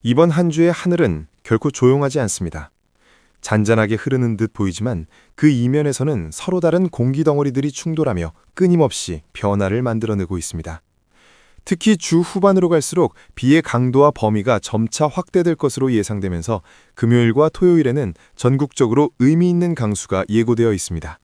이번 한 주의 하늘은 결코 조용하지 않습니다. 잔잔하게 흐르는 듯 보이지만 그 이면에서는 서로 다른 공기 덩어리들이 충돌하며 끊임없이 변화를 만들어내고 있습니다. 특히 주 후반으로 갈수록 비의 강도와 범위가 점차 확대될 것으로 예상되면서 금요일과 토요일에는 전국적으로 의미 있는 강수가 예고되어 있습니다.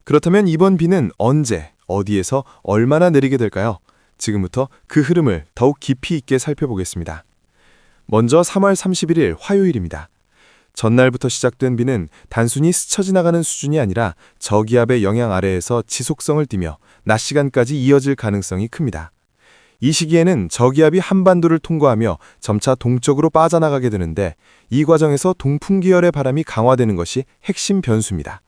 그렇다면 이번 비는 언제, 어디에서 얼마나 내리게 될까요? 지금부터 그 흐름을 더욱 깊이 있게 살펴보겠습니다. 먼저 3월 31일 화요일입니다. 전날부터 시작된 비는 단순히 스쳐 지나가는 수준이 아니라 저기압의 영향 아래에서 지속성을 띠며 낮 시간까지 이어질 가능성이 큽니다. 이 시기에는 저기압이 한반도를 통과하며 점차 동쪽으로 빠져나가게 되는데 이 과정에서 동풍 기열의 바람이 강화되는 것이 핵심 변수입니다.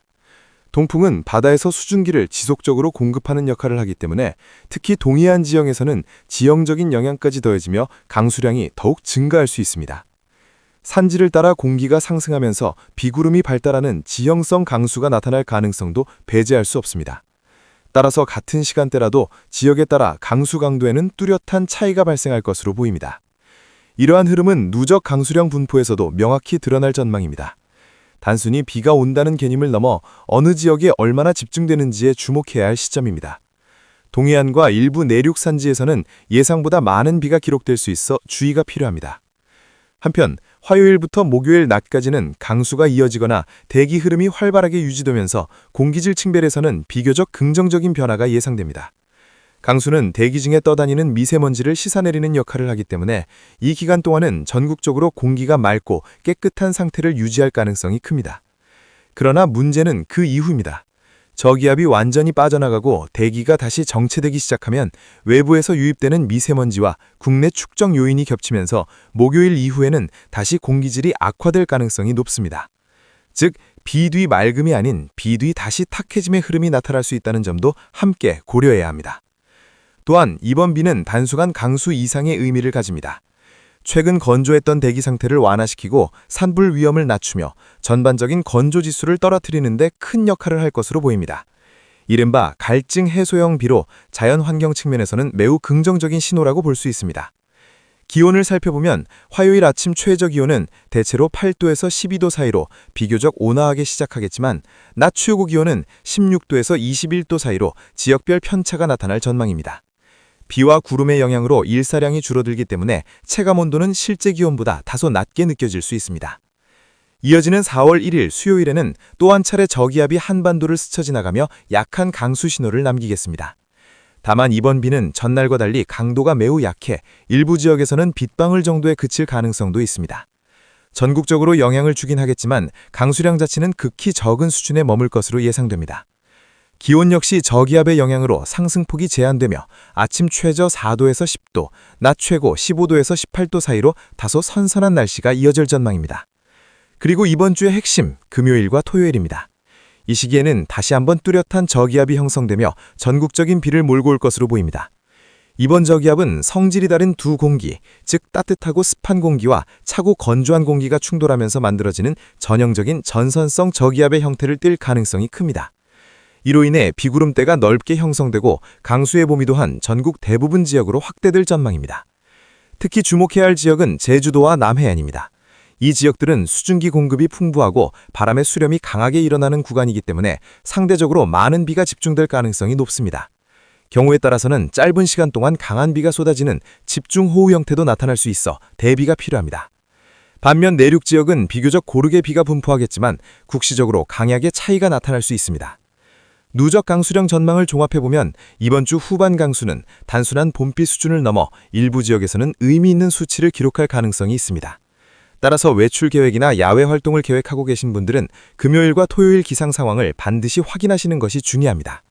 동풍은 바다에서 수증기를 지속적으로 공급하는 역할을 하기 때문에 특히 동해안 지형에서는 지형적인 영향까지 더해지며 강수량이 더욱 증가할 수 있습니다. 산지를 따라 공기가 상승하면서 비구름이 발달하는 지형성 강수가 나타날 가능성도 배제할 수 없습니다. 따라서 같은 시간대라도 지역에 따라 강수 강도에는 뚜렷한 차이가 발생할 것으로 보입니다. 이러한 흐름은 누적 강수량 분포에서도 명확히 드러날 전망입니다. 단순히 비가 온다는 개념을 넘어 어느 지역에 얼마나 집중되는지에 주목해야 할 시점입니다. 동해안과 일부 내륙 산지에서는 예상보다 많은 비가 기록될 수 있어 주의가 필요합니다. 한편 화요일부터 목요일 낮까지는 강수가 이어지거나 대기 흐름이 활발하게 유지되면서 공기질 층별에서는 비교적 긍정적인 변화가 예상됩니다. 강수는 대기 중에 떠다니는 미세먼지를 씻어내리는 역할을 하기 때문에 이 기간 동안은 전국적으로 공기가 맑고 깨끗한 상태를 유지할 가능성이 큽니다. 그러나 문제는 그 이후입니다. 저기압이 완전히 빠져나가고 대기가 다시 정체되기 시작하면 외부에서 유입되는 미세먼지와 국내 축적 요인이 겹치면서 목요일 이후에는 다시 공기질이 악화될 가능성이 높습니다. 즉, 비뒤 맑음이 아닌 비뒤 다시 탁해짐의 흐름이 나타날 수 있다는 점도 함께 고려해야 합니다. 또한 이번 비는 단순한 강수 이상의 의미를 가집니다. 최근 건조했던 대기 상태를 완화시키고 산불 위험을 낮추며 전반적인 건조 지수를 떨어뜨리는 데 큰 역할을 할 것으로 보입니다. 이른바 갈증 해소형 비로 자연 환경 측면에서는 매우 긍정적인 신호라고 볼 수 있습니다. 기온을 살펴보면 화요일 아침 최저 기온은 대체로 8도에서 12도 사이로 비교적 온화하게 시작하겠지만 낮 최고 기온은 16도에서 21도 사이로 지역별 편차가 나타날 전망입니다. 비와 구름의 영향으로 일사량이 줄어들기 때문에 체감온도는 실제 기온보다 다소 낮게 느껴질 수 있습니다. 이어지는 4월 1일 수요일에는 또 한 차례 저기압이 한반도를 스쳐 지나가며 약한 강수 신호를 남기겠습니다. 다만 이번 비는 전날과 달리 강도가 매우 약해 일부 지역에서는 빗방울 정도에 그칠 가능성도 있습니다. 전국적으로 영향을 주긴 하겠지만 강수량 자체는 극히 적은 수준에 머물 것으로 예상됩니다. 기온 역시 저기압의 영향으로 상승폭이 제한되며 아침 최저 4도에서 10도, 낮 최고 15도에서 18도 사이로 다소 선선한 날씨가 이어질 전망입니다. 그리고 이번 주의 핵심, 금요일과 토요일입니다. 이 시기에는 다시 한번 뚜렷한 저기압이 형성되며 전국적인 비를 몰고 올 것으로 보입니다. 이번 저기압은 성질이 다른 두 공기, 즉 따뜻하고 습한 공기와 차고 건조한 공기가 충돌하면서 만들어지는 전형적인 전선성 저기압의 형태를 띨 가능성이 큽니다. 이로 인해 비구름대가 넓게 형성되고 강수의 범위 또한 전국 대부분 지역으로 확대될 전망입니다. 특히 주목해야 할 지역은 제주도와 남해안입니다. 이 지역들은 수증기 공급이 풍부하고 바람의 수렴이 강하게 일어나는 구간이기 때문에 상대적으로 많은 비가 집중될 가능성이 높습니다. 경우에 따라서는 짧은 시간 동안 강한 비가 쏟아지는 집중호우 형태도 나타날 수 있어 대비가 필요합니다. 반면 내륙 지역은 비교적 고르게 비가 분포하겠지만 국시적으로 강약의 차이가 나타날 수 있습니다. 누적 강수량 전망을 종합해보면 이번 주 후반 강수는 단순한 봄비 수준을 넘어 일부 지역에서는 의미 있는 수치를 기록할 가능성이 있습니다. 따라서 외출 계획이나 야외 활동을 계획하고 계신 분들은 금요일과 토요일 기상 상황을 반드시 확인하시는 것이 중요합니다.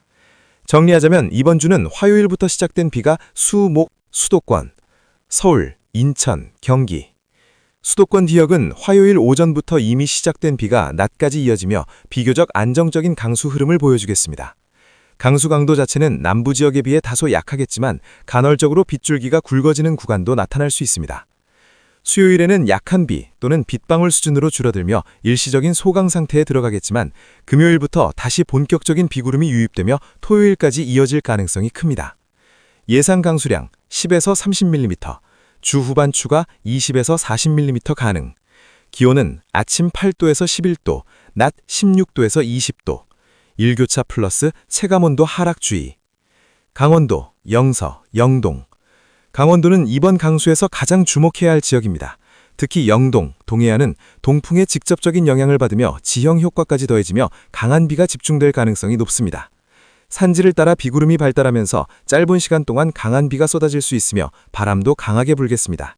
정리하자면 이번 주는 화요일부터 시작된 비가 수, 목, 수도권, 서울, 인천, 경기, 수도권 지역은 화요일 오전부터 이미 시작된 비가 낮까지 이어지며 비교적 안정적인 강수 흐름을 보여주겠습니다. 강수 강도 자체는 남부 지역에 비해 다소 약하겠지만 간헐적으로 빗줄기가 굵어지는 구간도 나타날 수 있습니다. 수요일에는 약한 비 또는 빗방울 수준으로 줄어들며 일시적인 소강 상태에 들어가겠지만 금요일부터 다시 본격적인 비구름이 유입되며 토요일까지 이어질 가능성이 큽니다. 예상 강수량 10에서 30mm, 주 후반 추가 20에서 40mm 가능. 기온은 아침 8도에서 11도, 낮 16도에서 20도. 일교차 플러스 체감온도 하락 주의. 강원도, 영서, 영동. 강원도는 이번 강수에서 가장 주목해야 할 지역입니다. 특히 영동, 동해안은 동풍의 직접적인 영향을 받으며 지형 효과까지 더해지며 강한 비가 집중될 가능성이 높습니다. 산지를 따라 비구름이 발달하면서 짧은 시간 동안 강한 비가 쏟아질 수 있으며 바람도 강하게 불겠습니다.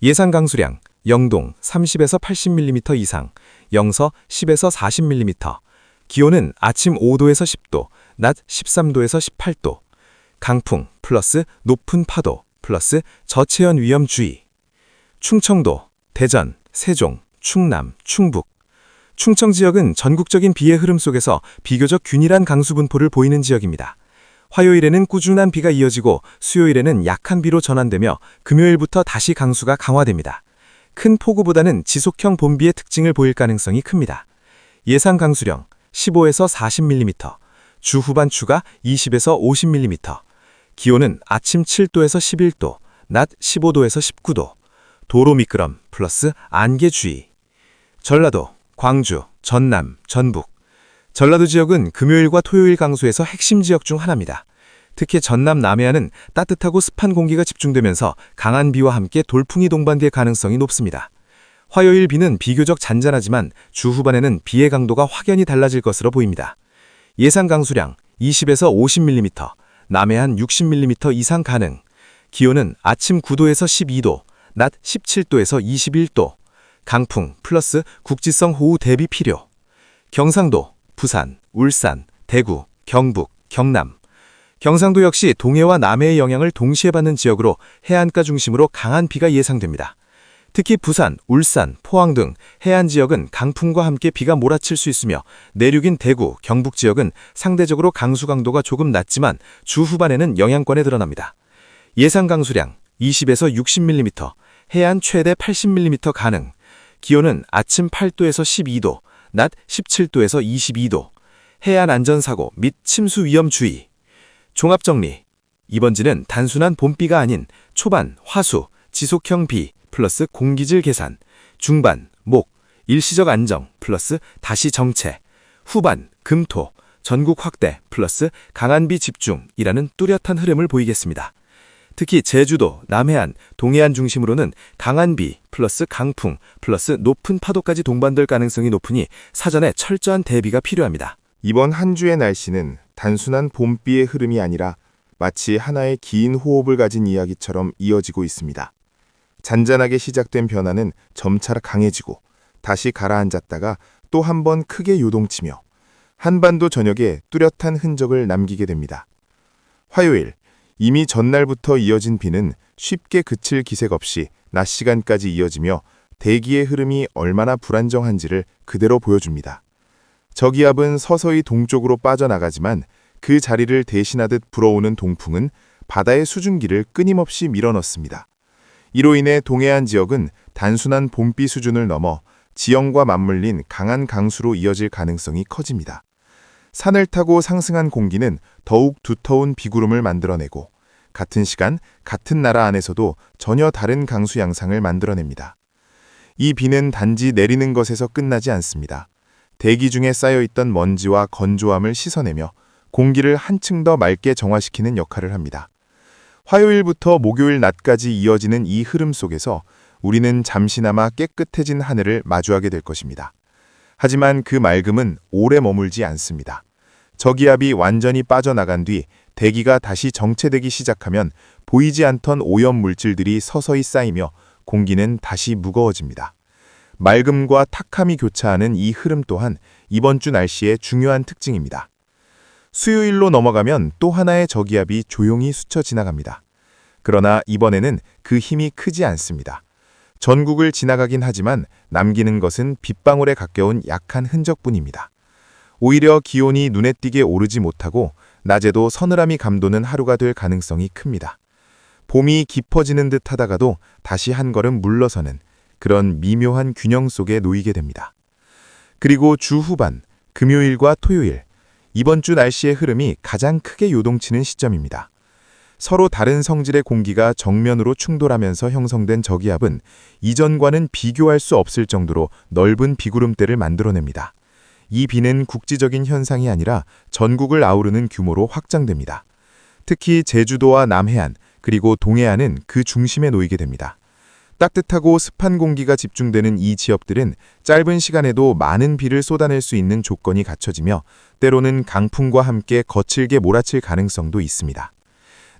예상 강수량 영동 30에서 80mm 이상, 영서 10에서 40mm. 기온은 아침 5도에서 10도, 낮 13도에서 18도. 강풍 플러스 높은 파도 플러스 저체온 위험 주의. 충청도, 대전, 세종, 충남, 충북. 충청 지역은 전국적인 비의 흐름 속에서 비교적 균일한 강수 분포를 보이는 지역입니다. 화요일에는 꾸준한 비가 이어지고 수요일에는 약한 비로 전환되며 금요일부터 다시 강수가 강화됩니다. 큰 폭우보다는 지속형 봄비의 특징을 보일 가능성이 큽니다. 예상 강수량 15에서 40mm, 주 후반 추가 20에서 50mm. 기온은 아침 7도에서 11도, 낮 15도에서 19도. 도로 미끄럼 플러스 안개 주의. 전라도, 광주, 전남, 전북. 전라도 지역은 금요일과 토요일 강수에서 핵심 지역 중 하나입니다. 특히 전남 남해안은 따뜻하고 습한 공기가 집중되면서 강한 비와 함께 돌풍이 동반될 가능성이 높습니다. 화요일 비는 비교적 잔잔하지만 주 후반에는 비의 강도가 확연히 달라질 것으로 보입니다. 예상 강수량 20에서 50mm, 남해안 60mm 이상 가능. 기온은 아침 9도에서 12도, 낮 17도에서 21도. 강풍 플러스 국지성 호우 대비 필요. 경상도, 부산, 울산, 대구, 경북, 경남. 경상도 역시 동해와 남해의 영향을 동시에 받는 지역으로 해안가 중심으로 강한 비가 예상됩니다. 특히 부산, 울산, 포항 등 해안 지역은 강풍과 함께 비가 몰아칠 수 있으며 내륙인 대구, 경북 지역은 상대적으로 강수 강도가 조금 낮지만 주 후반에는 영향권에 드러납니다. 예상 강수량 20에서 60mm, 해안 최대 80mm 가능. 기온은 아침 8도에서 12도, 낮 17도에서 22도. 해안 안전사고 및 침수 위험 주의. 종합정리. 이번지는 단순한 봄비가 아닌 초반, 화수, 지속형 비 플러스 공기질 개선, 중반, 목, 일시적 안정 플러스 다시 정체, 후반, 금토, 전국 확대 플러스 강한 비 집중이라는 뚜렷한 흐름을 보이겠습니다. 특히 제주도, 남해안, 동해안 중심으로는 강한 비 플러스 강풍 플러스 높은 파도까지 동반될 가능성이 높으니 사전에 철저한 대비가 필요합니다. 이번 한 주의 날씨는 단순한 봄비의 흐름이 아니라 마치 하나의 긴 호흡을 가진 이야기처럼 이어지고 있습니다. 잔잔하게 시작된 변화는 점차 강해지고 다시 가라앉았다가 또 한 번 크게 요동치며 한반도 전역에 뚜렷한 흔적을 남기게 됩니다. 화요일, 이미 전날부터 이어진 비는 쉽게 그칠 기색 없이 낮 시간까지 이어지며 대기의 흐름이 얼마나 불안정한지를 그대로 보여줍니다. 저기압은 서서히 동쪽으로 빠져나가지만 그 자리를 대신하듯 불어오는 동풍은 바다의 수증기를 끊임없이 밀어넣습니다. 이로 인해 동해안 지역은 단순한 봄비 수준을 넘어 지형과 맞물린 강한 강수로 이어질 가능성이 커집니다. 산을 타고 상승한 공기는 더욱 두터운 비구름을 만들어내고 같은 시간, 같은 나라 안에서도 전혀 다른 강수 양상을 만들어냅니다. 이 비는 단지 내리는 것에서 끝나지 않습니다. 대기 중에 쌓여있던 먼지와 건조함을 씻어내며 공기를 한층 더 맑게 정화시키는 역할을 합니다. 화요일부터 목요일 낮까지 이어지는 이 흐름 속에서 우리는 잠시나마 깨끗해진 하늘을 마주하게 될 것입니다. 하지만 그 맑음은 오래 머물지 않습니다. 저기압이 완전히 빠져나간 뒤 대기가 다시 정체되기 시작하면 보이지 않던 오염 물질들이 서서히 쌓이며 공기는 다시 무거워집니다. 맑음과 탁함이 교차하는 이 흐름 또한 이번 주 날씨의 중요한 특징입니다. 수요일로 넘어가면 또 하나의 저기압이 조용히 스쳐 지나갑니다. 그러나 이번에는 그 힘이 크지 않습니다. 전국을 지나가긴 하지만 남기는 것은 빗방울에 가까운 약한 흔적뿐입니다. 오히려 기온이 눈에 띄게 오르지 못하고 낮에도 서늘함이 감도는 하루가 될 가능성이 큽니다. 봄이 깊어지는 듯 하다가도 다시 한 걸음 물러서는 그런 미묘한 균형 속에 놓이게 됩니다. 그리고 주 후반, 금요일과 토요일, 이번 주 날씨의 흐름이 가장 크게 요동치는 시점입니다. 서로 다른 성질의 공기가 정면으로 충돌하면서 형성된 저기압은 이전과는 비교할 수 없을 정도로 넓은 비구름대를 만들어냅니다. 이 비는 국지적인 현상이 아니라 전국을 아우르는 규모로 확장됩니다. 특히 제주도와 남해안, 그리고 동해안은 그 중심에 놓이게 됩니다. 따뜻하고 습한 공기가 집중되는 이 지역들은 짧은 시간에도 많은 비를 쏟아낼 수 있는 조건이 갖춰지며 때로는 강풍과 함께 거칠게 몰아칠 가능성도 있습니다.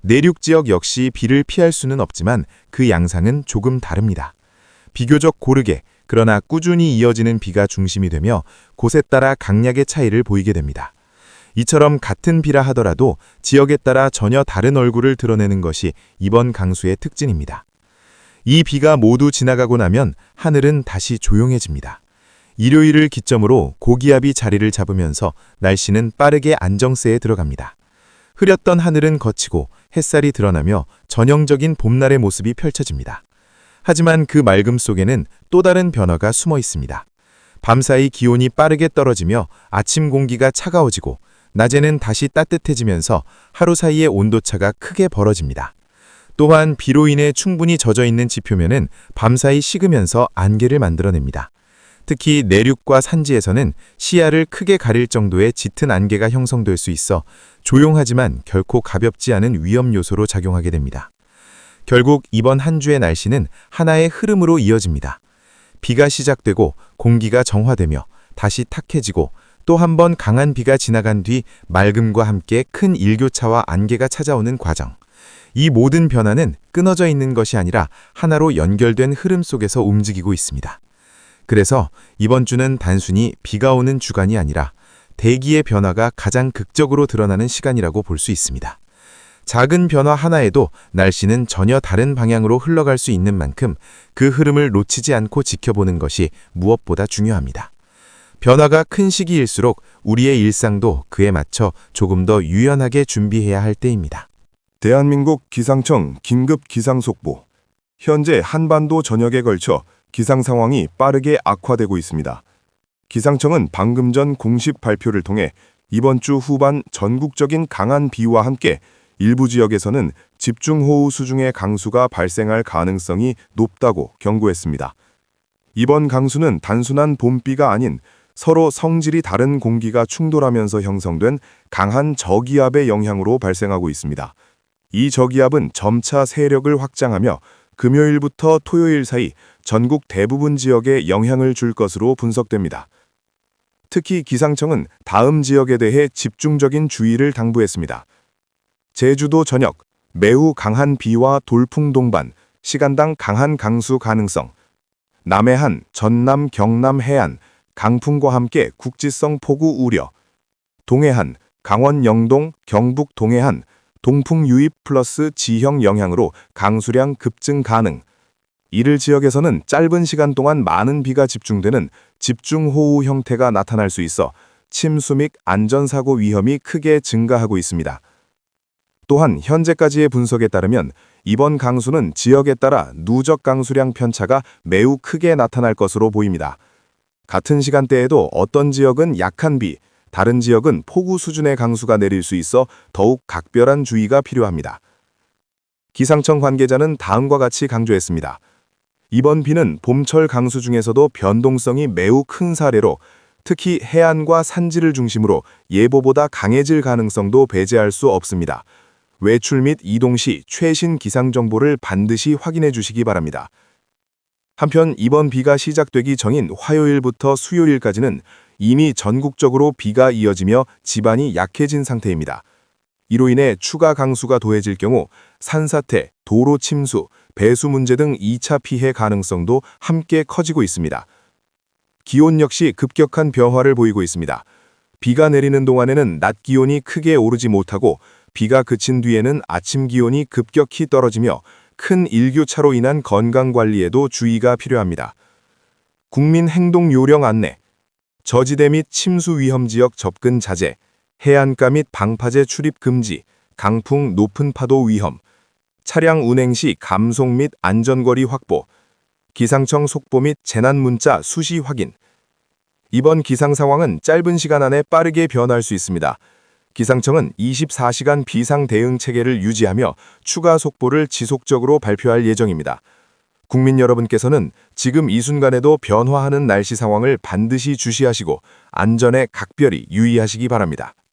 내륙 지역 역시 비를 피할 수는 없지만 그 양상은 조금 다릅니다. 비교적 고르게 그러나 꾸준히 이어지는 비가 중심이 되며 곳에 따라 강약의 차이를 보이게 됩니다. 이처럼 같은 비라 하더라도 지역에 따라 전혀 다른 얼굴을 드러내는 것이 이번 강수의 특징입니다. 이 비가 모두 지나가고 나면 하늘은 다시 조용해집니다. 일요일을 기점으로 고기압이 자리를 잡으면서 날씨는 빠르게 안정세에 들어갑니다. 흐렸던 하늘은 걷히고 햇살이 드러나며 전형적인 봄날의 모습이 펼쳐집니다. 하지만 그 맑음 속에는 또 다른 변화가 숨어 있습니다. 밤사이 기온이 빠르게 떨어지며 아침 공기가 차가워지고 낮에는 다시 따뜻해지면서 하루 사이의 온도차가 크게 벌어집니다. 또한 비로 인해 충분히 젖어 있는 지표면은 밤사이 식으면서 안개를 만들어냅니다. 특히 내륙과 산지에서는 시야를 크게 가릴 정도의 짙은 안개가 형성될 수 있어 조용하지만 결코 가볍지 않은 위험 요소로 작용하게 됩니다. 결국 이번 한 주의 날씨는 하나의 흐름으로 이어집니다. 비가 시작되고 공기가 정화되며 다시 탁해지고 또 한 번 강한 비가 지나간 뒤 맑음과 함께 큰 일교차와 안개가 찾아오는 과정. 이 모든 변화는 끊어져 있는 것이 아니라 하나로 연결된 흐름 속에서 움직이고 있습니다. 그래서 이번 주는 단순히 비가 오는 주간이 아니라 대기의 변화가 가장 극적으로 드러나는 시간이라고 볼 수 있습니다. 작은 변화 하나에도 날씨는 전혀 다른 방향으로 흘러갈 수 있는 만큼 그 흐름을 놓치지 않고 지켜보는 것이 무엇보다 중요합니다. 변화가 큰 시기일수록 우리의 일상도 그에 맞춰 조금 더 유연하게 준비해야 할 때입니다. 대한민국 기상청 긴급 기상속보. 현재 한반도 전역에 걸쳐 기상 상황이 빠르게 악화되고 있습니다. 기상청은 방금 전 공식 발표를 통해 이번 주 후반 전국적인 강한 비와 함께 일부 지역에서는 집중호우 수준의 강수가 발생할 가능성이 높다고 경고했습니다. 이번 강수는 단순한 봄비가 아닌 서로 성질이 다른 공기가 충돌하면서 형성된 강한 저기압의 영향으로 발생하고 있습니다. 이 저기압은 점차 세력을 확장하며 금요일부터 토요일 사이 전국 대부분 지역에 영향을 줄 것으로 분석됩니다. 특히 기상청은 다음 지역에 대해 집중적인 주의를 당부했습니다. 제주도 전역, 매우 강한 비와 돌풍 동반, 시간당 강한 강수 가능성. 남해안, 전남, 경남 해안, 강풍과 함께 국지성 폭우 우려. 동해안, 강원 영동, 경북 동해안, 동풍 유입 플러스 지형 영향으로 강수량 급증 가능. 이를 지역에서는 짧은 시간 동안 많은 비가 집중되는 집중호우 형태가 나타날 수 있어 침수 및 안전사고 위험이 크게 증가하고 있습니다. 또한 현재까지의 분석에 따르면 이번 강수는 지역에 따라 누적 강수량 편차가 매우 크게 나타날 것으로 보입니다. 같은 시간대에도 어떤 지역은 약한 비, 다른 지역은 폭우 수준의 강수가 내릴 수 있어 더욱 각별한 주의가 필요합니다. 기상청 관계자는 다음과 같이 강조했습니다. 이번 비는 봄철 강수 중에서도 변동성이 매우 큰 사례로 특히 해안과 산지를 중심으로 예보보다 강해질 가능성도 배제할 수 없습니다. 외출 및 이동 시 최신 기상 정보를 반드시 확인해 주시기 바랍니다. 한편 이번 비가 시작되기 전인 화요일부터 수요일까지는 이미 전국적으로 비가 이어지며 지반이 약해진 상태입니다. 이로 인해 추가 강수가 더해질 경우 산사태, 도로 침수, 배수 문제 등 2차 피해 가능성도 함께 커지고 있습니다. 기온 역시 급격한 변화를 보이고 있습니다. 비가 내리는 동안에는 낮 기온이 크게 오르지 못하고 비가 그친 뒤에는 아침 기온이 급격히 떨어지며 큰 일교차로 인한 건강관리에도 주의가 필요합니다. 국민 행동 요령 안내, 저지대 및 침수 위험 지역 접근 자제, 해안가 및 방파제 출입 금지, 강풍 높은 파도 위험, 차량 운행 시 감속 및 안전거리 확보, 기상청 속보 및 재난 문자 수시 확인. 이번 기상 상황은 짧은 시간 안에 빠르게 변할 수 있습니다. 기상청은 24시간 비상 대응 체계를 유지하며 추가 속보를 지속적으로 발표할 예정입니다. 국민 여러분께서는 지금 이 순간에도 변화하는 날씨 상황을 반드시 주시하시고 안전에 각별히 유의하시기 바랍니다.